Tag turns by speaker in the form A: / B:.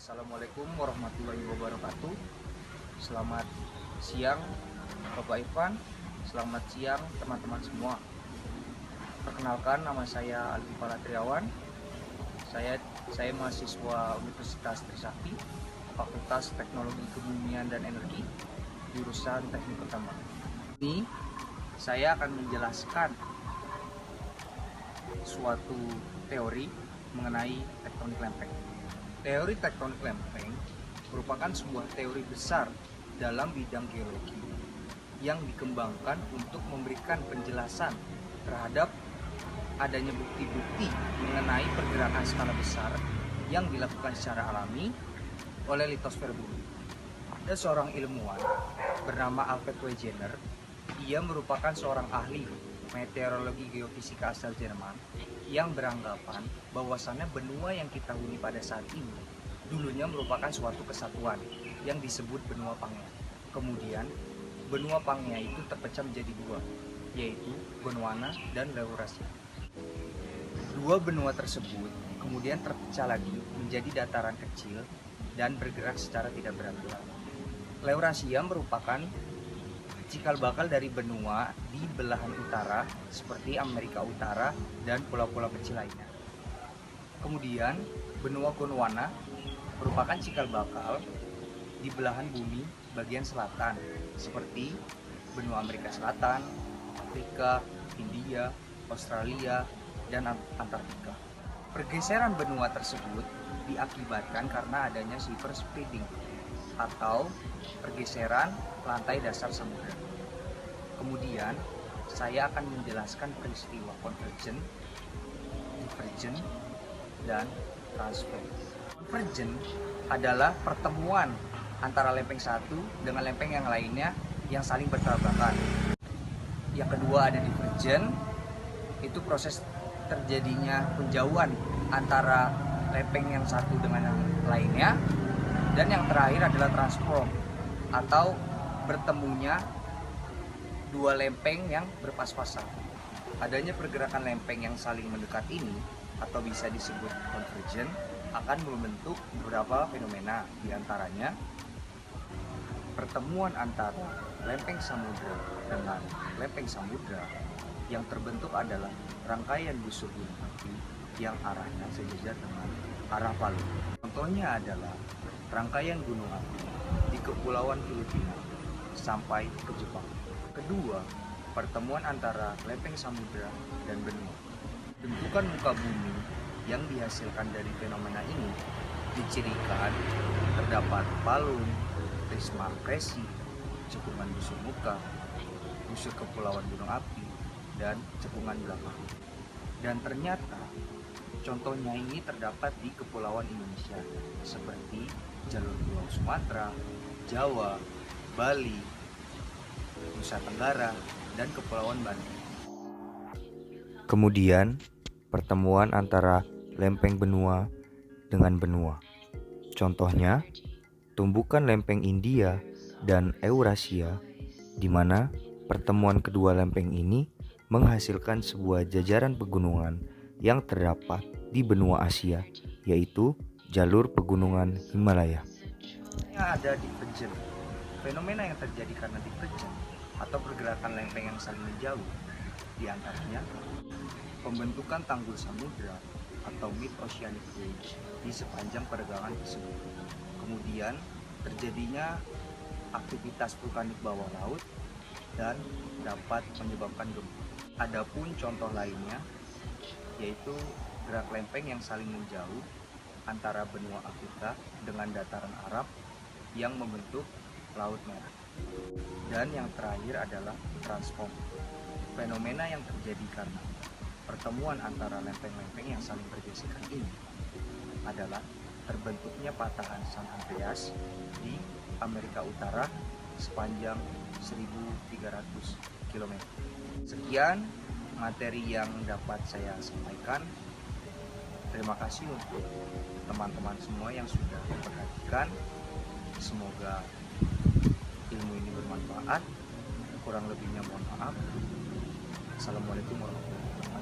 A: Assalamualaikum warahmatullahi wabarakatuh. Selamat siang Bapak Irfan, selamat siang teman-teman semua. Perkenalkan, nama saya Alfi Palatriawan. Saya mahasiswa Universitas Trisakti, Fakultas Teknologi Kebumian dan Energi, jurusan Teknik Utama. Ini saya akan menjelaskan suatu teori mengenai tektonik lempeng. Teori tektonik lempeng merupakan sebuah teori besar dalam bidang geologi yang dikembangkan untuk memberikan penjelasan terhadap adanya bukti-bukti mengenai pergerakan skala besar yang dilakukan secara alami oleh litosfer bumi. Ada seorang ilmuwan bernama Alfred Wegener. Ia merupakan seorang ahli meteorologi geofisika asal Jerman yang beranggapan bahwasannya benua yang kita huni pada saat ini dulunya merupakan suatu kesatuan yang disebut benua Pangea. Kemudian benua Pangea itu terpecah menjadi dua, yaitu Gondwana dan Laurasia. Dua benua tersebut kemudian terpecah lagi menjadi dataran kecil dan bergerak secara tidak beraturan. Laurasia merupakan cikal bakal dari benua di belahan utara seperti Amerika Utara dan pulau-pulau kecil lainnya. Kemudian benua Gondwana merupakan cikal bakal di belahan bumi bagian selatan seperti benua Amerika Selatan, Afrika, India, Australia, dan Antartika. Pergeseran benua tersebut diakibatkan karena adanya silver spreading atau pergeseran lantai dasar samudra. Kemudian saya akan menjelaskan peristiwa convergence, divergence, dan transfer. Convergence adalah pertemuan antara lempeng satu dengan lempeng yang lainnya yang saling bertabrakan. Yang kedua ada divergence, itu proses terjadinya penjauhan antara lempeng yang satu dengan yang lainnya. Dan yang terakhir adalah transform atau bertemunya dua lempeng yang berpas-pasan. Adanya pergerakan lempeng yang saling mendekat ini atau bisa disebut convergence akan membentuk beberapa fenomena, diantaranya pertemuan antara lempeng samudra dengan lempeng samudra yang terbentuk adalah rangkaian busur gunung api yang arahnya sejajar dengan arah Palu. Contohnya adalah rangkaian gunung api di Kepulauan Filipina sampai ke Jepang. Kedua, pertemuan antara lempeng samudra dan benua. Bentukan muka bumi yang dihasilkan dari fenomena ini dicirikan terdapat palung, prisma akresi, cekungan busur muka, busur kepulauan gunung api, dan cekungan belakang. Dan ternyata contohnya ini terdapat di kepulauan Indonesia seperti jalur Pulau Sumatera, Jawa, Bali, Nusa Tenggara, dan Kepulauan Banten.
B: Kemudian, pertemuan antara lempeng benua dengan benua. Contohnya, tumbukan lempeng India dan Eurasia, di mana pertemuan kedua lempeng ini menghasilkan sebuah jajaran pegunungan yang terdapat di benua Asia, yaitu jalur pegunungan Himalaya.
A: Ada divergence. Fenomena yang terjadi karena divergence atau pergerakan lempeng yang saling menjauh, diantaranya pembentukan tanggul samudra atau mid-oceanic ridge di sepanjang pergelangan tersebut. Kemudian terjadinya aktivitas vulkanik bawah laut dan dapat menyebabkan gempa. Adapun contoh lainnya yaitu gerak lempeng yang saling menjauh antara benua Afrika dengan dataran Arab yang membentuk Laut Merah. Dan yang terakhir adalah transform. Fenomena yang terjadi karena pertemuan antara lempeng-lempeng yang saling bergesekan ini adalah terbentuknya patahan San Andreas di Amerika Utara sepanjang 1.300 km. Sekian materi yang dapat saya sampaikan. Terima kasih untuk teman-teman semua yang sudah memperhatikan. Semoga ilmu ini bermanfaat. Kurang lebihnya mohon maaf. Assalamualaikum warahmatullahi wabarakatuh.